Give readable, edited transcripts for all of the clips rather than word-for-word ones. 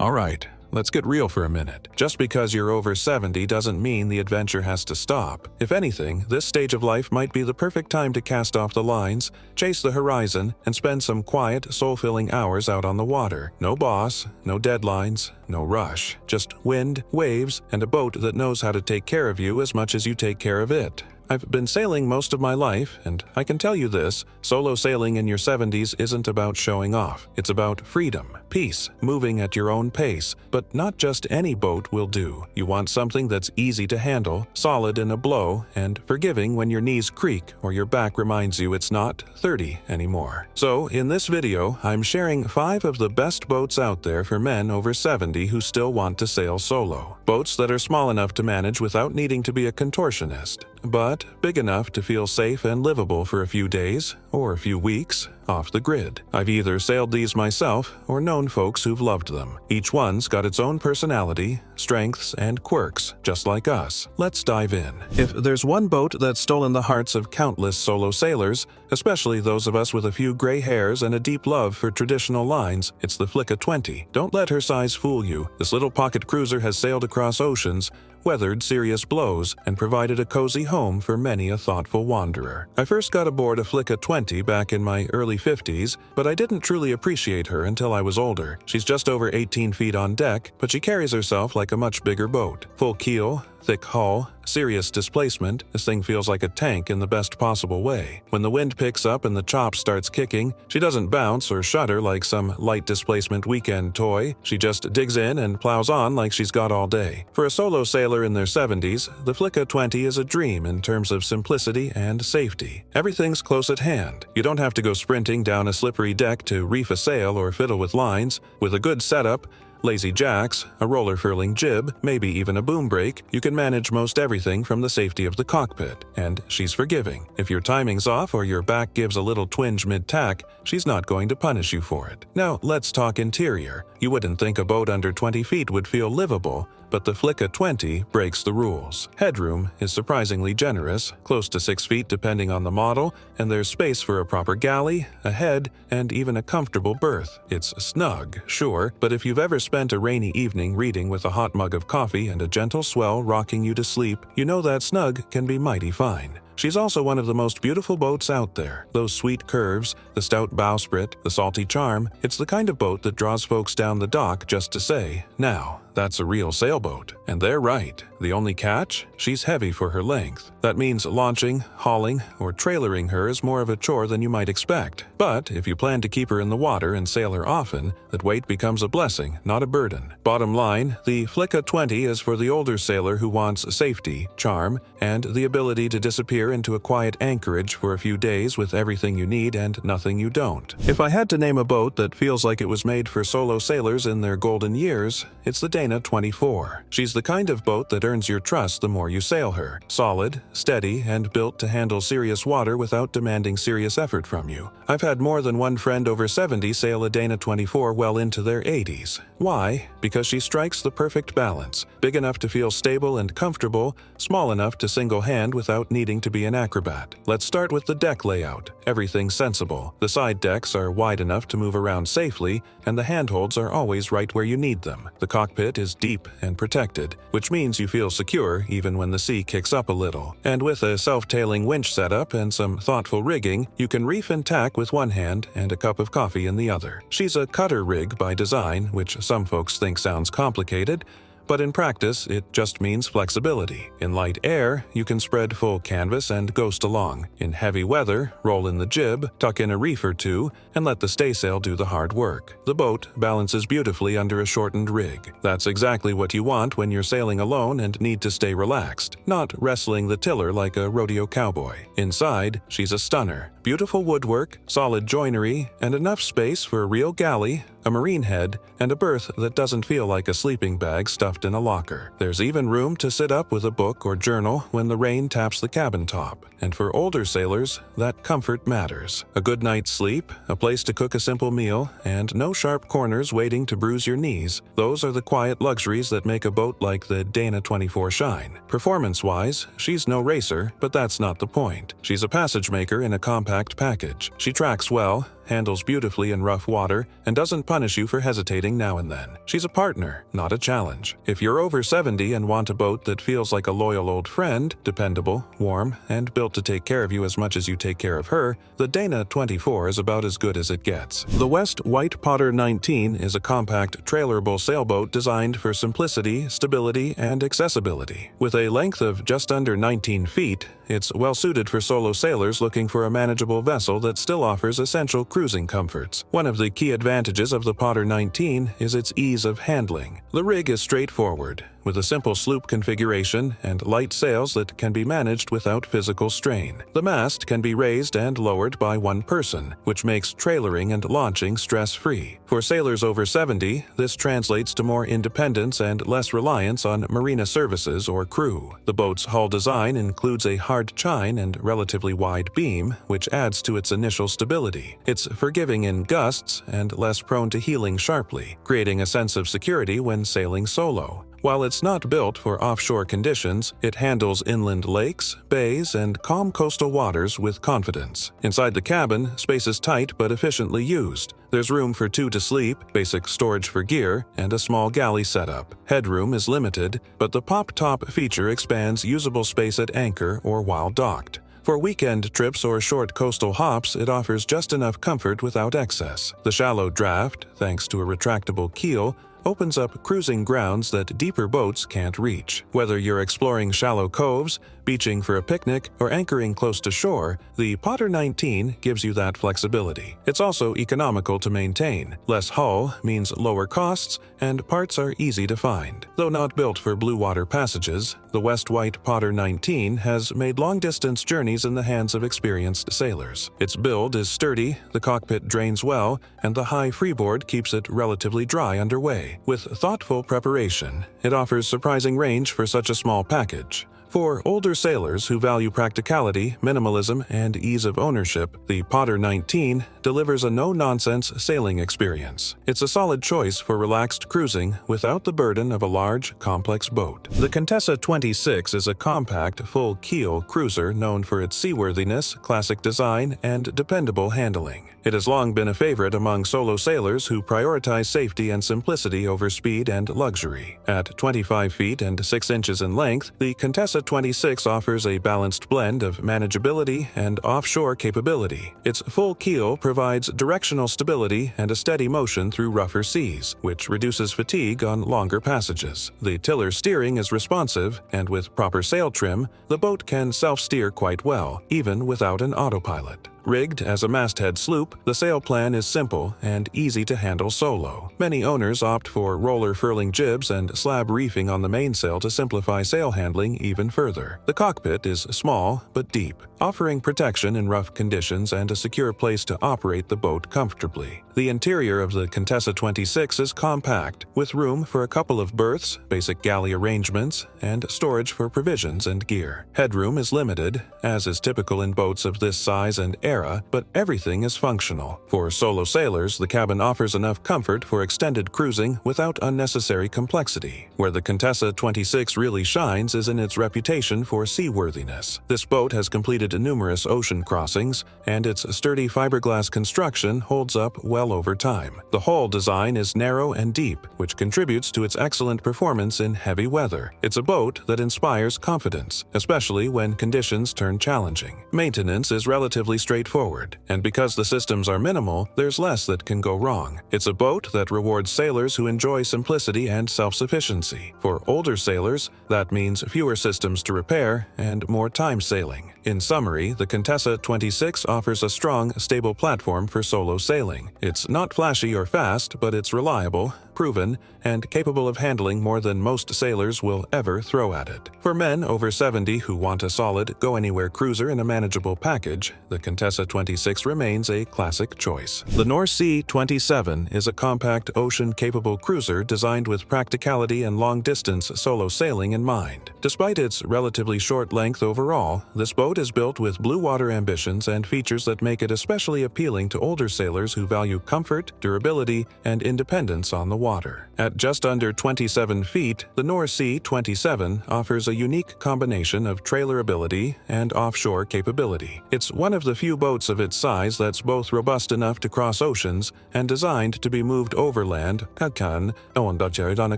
Alright, let's get real for a minute. Just because you're over 70 doesn't mean the adventure has to stop. If anything, this stage of life might be the perfect time to cast off the lines, chase the horizon, and spend some quiet, soul-filling hours out on the water. No boss, no deadlines, no rush. Just wind, waves, and a boat that knows how to take care of you as much as you take care of it. I've been sailing most of my life, and I can tell you this, solo sailing in your 70s isn't about showing off. It's about freedom, peace, moving at your own pace, but not just any boat will do. You want something that's easy to handle, solid in a blow, and forgiving when your knees creak or your back reminds you it's not 30 anymore. So, in this video, I'm sharing 5 of the best boats out there for men over 70 who still want to sail solo. Boats that are small enough to manage without needing to be a contortionist, but big enough to feel safe and livable for a few days, or a few weeks, off the grid. I've either sailed these myself or known folks who've loved them. Each one's got its own personality, strengths, and quirks, just like us. Let's dive in. If there's one boat that's stolen the hearts of countless solo sailors, especially those of us with a few gray hairs and a deep love for traditional lines, it's the Flicka 20. Don't let her size fool you. This little pocket cruiser has sailed across oceans, weathered serious blows, and provided a cozy home for many a thoughtful wanderer. I first got aboard a Flicka 20 back in my early 50s, but I didn't truly appreciate her until I was older. She's just over 18 feet on deck, but she carries herself like a much bigger boat. Full keel, thick hull, serious displacement, this thing feels like a tank in the best possible way. When the wind picks up and the chop starts kicking, she doesn't bounce or shudder like some light displacement weekend toy. She just digs in and plows on like she's got all day. For a solo sailor in their 70s, the Flicka 20 is a dream in terms of simplicity and safety. Everything's close at hand. You don't have to go sprinting down a slippery deck to reef a sail or fiddle with lines. With a good setup, lazy jacks, a roller-furling jib, maybe even a boom brake, you can manage most everything from the safety of the cockpit. And she's forgiving. If your timing's off or your back gives a little twinge mid-tack, she's not going to punish you for it. Now, let's talk interior. You wouldn't think a boat under 20 feet would feel livable, but the Flicka 20 breaks the rules. Headroom is surprisingly generous, close to 6 feet depending on the model, and there's space for a proper galley, a head, and even a comfortable berth. It's snug, sure, but if you've ever spent a rainy evening reading with a hot mug of coffee and a gentle swell rocking you to sleep, you know that snug can be mighty fine. She's also one of the most beautiful boats out there. Those sweet curves, the stout bowsprit, the salty charm, it's the kind of boat that draws folks down the dock just to say, now, that's a real sailboat. And they're right. The only catch? She's heavy for her length. That means launching, hauling, or trailering her is more of a chore than you might expect. But if you plan to keep her in the water and sail her often, that weight becomes a blessing, not a burden. Bottom line, the Flicka 20 is for the older sailor who wants safety, charm, and the ability to disappear into a quiet anchorage for a few days with everything you need and nothing you don't. If I had to name a boat that feels like it was made for solo sailors in their golden years, it's the Dana 24. She's the kind of boat that earns your trust the more you sail her. Solid, steady, and built to handle serious water without demanding serious effort from you. I've had more than one friend over 70 sail a Dana 24 well into their 80s. Why? Because she strikes the perfect balance. Big enough to feel stable and comfortable, small enough to single hand without needing to be an acrobat. Let's start with the deck layout. Everything's sensible. The side decks are wide enough to move around safely, and the handholds are always right where you need them. The cockpit is deep and protected, which means you feel secure even when the sea kicks up a little. And with a self-tailing winch setup and some thoughtful rigging, you can reef and tack with one hand and a cup of coffee in the other. She's a cutter rig by design, which some folks think sounds complicated, but in practice, it just means flexibility. In light air, you can spread full canvas and ghost along. In heavy weather, roll in the jib, tuck in a reef or two, and let the staysail do the hard work. The boat balances beautifully under a shortened rig. That's exactly what you want when you're sailing alone and need to stay relaxed, not wrestling the tiller like a rodeo cowboy. Inside, she's a stunner. Beautiful woodwork, solid joinery, and enough space for a real galley, a marine head, and a berth that doesn't feel like a sleeping bag stuffed in a locker. There's even room to sit up with a book or journal when the rain taps the cabin top. And for older sailors, that comfort matters. A good night's sleep, a place to cook a simple meal, and no sharp corners waiting to bruise your knees. Those are the quiet luxuries that make a boat like the Dana 24 shine. Performance-wise, she's no racer, but that's not the point. She's a passage maker in a compact package. She tracks well, handles beautifully in rough water, and doesn't punish you for hesitating now and then. She's a partner, not a challenge. If you're over 70 and want a boat that feels like a loyal old friend, dependable, warm, and built to take care of you as much as you take care of her, the Dana 24 is about as good as it gets. The West Wight Potter 19 is a compact, trailerable sailboat designed for simplicity, stability, and accessibility. With a length of just under 19 feet, it's well-suited for solo sailors looking for a manageable vessel that still offers essential cruising comforts. One of the key advantages of the Potter 19 is its ease of handling. The rig is straightforward, with a simple sloop configuration and light sails that can be managed without physical strain. The mast can be raised and lowered by one person, which makes trailering and launching stress-free. For sailors over 70, this translates to more independence and less reliance on marina services or crew. The boat's hull design includes a hard chine and relatively wide beam, which adds to its initial stability. It's forgiving in gusts and less prone to heeling sharply, creating a sense of security when sailing solo. While it's not built for offshore conditions, it handles inland lakes, bays, and calm coastal waters with confidence. Inside the cabin, space is tight but efficiently used. There's room for two to sleep, basic storage for gear, and a small galley setup. Headroom is limited, but the pop-top feature expands usable space at anchor or while docked. For weekend trips or short coastal hops, it offers just enough comfort without excess. The shallow draft, thanks to a retractable keel, opens up cruising grounds that deeper boats can't reach. Whether you're exploring shallow coves, beaching for a picnic, or anchoring close to shore, the Potter 19 gives you that flexibility. It's also economical to maintain. Less hull means lower costs, and parts are easy to find. Though not built for blue water passages, the West Wight Potter 19 has made long-distance journeys in the hands of experienced sailors. Its build is sturdy, the cockpit drains well, and the high freeboard keeps it relatively dry underway. With thoughtful preparation, it offers surprising range for such a small package. For older sailors who value practicality, minimalism, and ease of ownership, the Potter 19 delivers a no-nonsense sailing experience. It's a solid choice for relaxed cruising without the burden of a large, complex boat. The Contessa 26 is a compact, full-keel cruiser known for its seaworthiness, classic design, and dependable handling. It has long been a favorite among solo sailors who prioritize safety and simplicity over speed and luxury. At 25 feet and 6 inches in length, the Contessa 26 offers a balanced blend of manageability and offshore capability. Its full keel provides directional stability and a steady motion through rougher seas, which reduces fatigue on longer passages. The tiller steering is responsive, and with proper sail trim, the boat can self-steer quite well, even without an autopilot. Rigged as a masthead sloop, the sail plan is simple and easy to handle solo. Many owners opt for roller furling jibs and slab reefing on the mainsail to simplify sail handling even further. The cockpit is small but deep, offering protection in rough conditions and a secure place to operate the boat comfortably. The interior of the Contessa 26 is compact, with room for a couple of berths, basic galley arrangements, and storage for provisions and gear. Headroom is limited, as is typical in boats of this size and era, but everything is functional. For solo sailors, the cabin offers enough comfort for extended cruising without unnecessary complexity. Where the Contessa 26 really shines is in its reputation for seaworthiness. This boat has completed numerous ocean crossings, and its sturdy fiberglass construction holds up well over time. The hull design is narrow and deep, which contributes to its excellent performance in heavy weather. It's a boat that inspires confidence, especially when conditions turn challenging. Maintenance is relatively straightforward, and because the systems are minimal, there's less that can go wrong. It's a boat that rewards sailors who enjoy simplicity and self-sufficiency. For older sailors, that means fewer systems to repair and more time sailing. In summary, the Contessa 26 offers a strong, stable platform for solo sailing. It's not flashy or fast, but it's reliable, proven, and capable of handling more than most sailors will ever throw at it. For men over 70 who want a solid, go-anywhere cruiser in a manageable package, the Contessa 26 remains a classic choice. The North Sea 27 is a compact, ocean-capable cruiser designed with practicality and long-distance solo sailing in mind. Despite its relatively short length overall, this boat boat is built with blue water ambitions and features that make it especially appealing to older sailors who value comfort, durability, and independence on the water. At just under 27 feet, the North 27 offers a unique combination of trailerability and offshore capability. It's one of the few boats of its size that's both robust enough to cross oceans and designed to be moved overland on a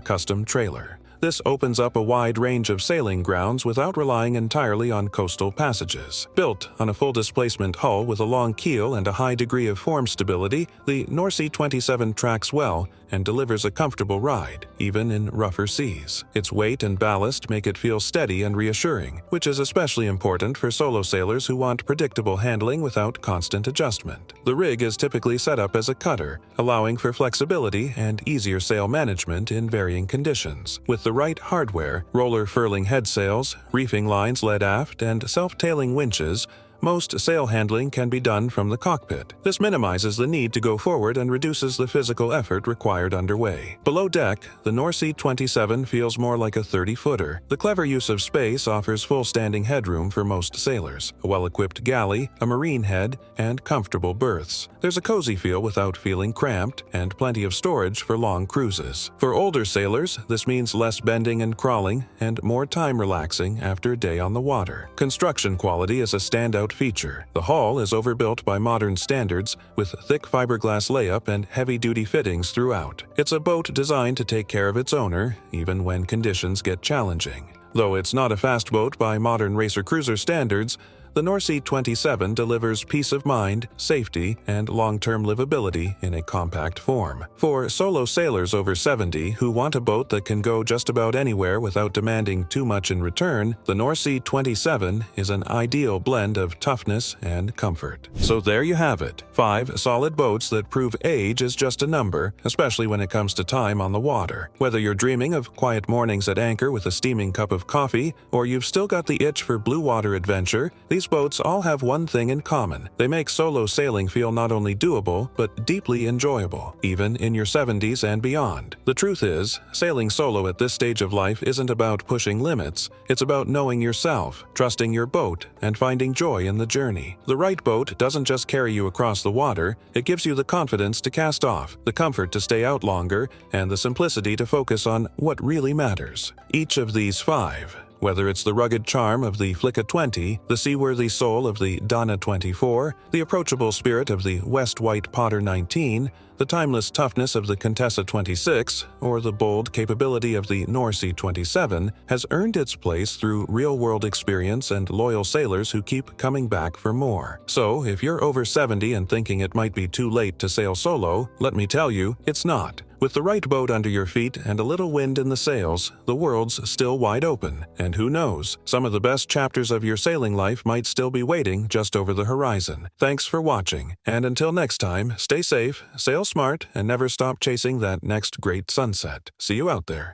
custom trailer. This opens up a wide range of sailing grounds without relying entirely on coastal passages. Built on a full-displacement hull with a long keel and a high degree of form stability, the North 27 tracks well and delivers a comfortable ride, even in rougher seas. Its weight and ballast make it feel steady and reassuring, which is especially important for solo sailors who want predictable handling without constant adjustment. The rig is typically set up as a cutter, allowing for flexibility and easier sail management in varying conditions. With the right hardware, roller furling head sails, reefing lines led aft, and self-tailing winches, most sail handling can be done from the cockpit. This minimizes the need to go forward and reduces the physical effort required underway. Below deck, the North 27 feels more like a 30-footer. The clever use of space offers full standing headroom for most sailors, a well-equipped galley, a marine head, and comfortable berths. There's a cozy feel without feeling cramped, and plenty of storage for long cruises. For older sailors, this means less bending and crawling, and more time relaxing after a day on the water. Construction quality is a standout feature. The hull is overbuilt by modern standards with thick fiberglass layup and heavy-duty fittings throughout. It's a boat designed to take care of its owner, even when conditions get challenging. Though it's not a fast boat by modern racer-cruiser standards, the North 27 delivers peace of mind, safety, and long-term livability in a compact form. For solo sailors over 70 who want a boat that can go just about anywhere without demanding too much in return, the North 27 is an ideal blend of toughness and comfort. So there you have it, 5 solid boats that prove age is just a number, especially when it comes to time on the water. Whether you're dreaming of quiet mornings at anchor with a steaming cup of coffee, or you've still got the itch for blue water adventure, these boats all have one thing in common. They make solo sailing feel not only doable, but deeply enjoyable, even in your 70s and beyond. The truth is, sailing solo at this stage of life isn't about pushing limits. It's about knowing yourself, trusting your boat, and finding joy in the journey. The right boat doesn't just carry you across the water, it gives you the confidence to cast off, the comfort to stay out longer, and the simplicity to focus on what really matters. Each of these 5, whether it's the rugged charm of the Flicka 20, the seaworthy soul of the Donna 24, the approachable spirit of the Wight Potter 19, the timeless toughness of the Contessa 26, or the bold capability of the North 27, has earned its place through real-world experience and loyal sailors who keep coming back for more. So, if you're over 70 and thinking it might be too late to sail solo, let me tell you, it's not. With the right boat under your feet and a little wind in the sails, the world's still wide open. And who knows, some of the best chapters of your sailing life might still be waiting just over the horizon. Thanks for watching, and until next time, stay safe, sail smart, and never stop chasing that next great sunset. See you out there.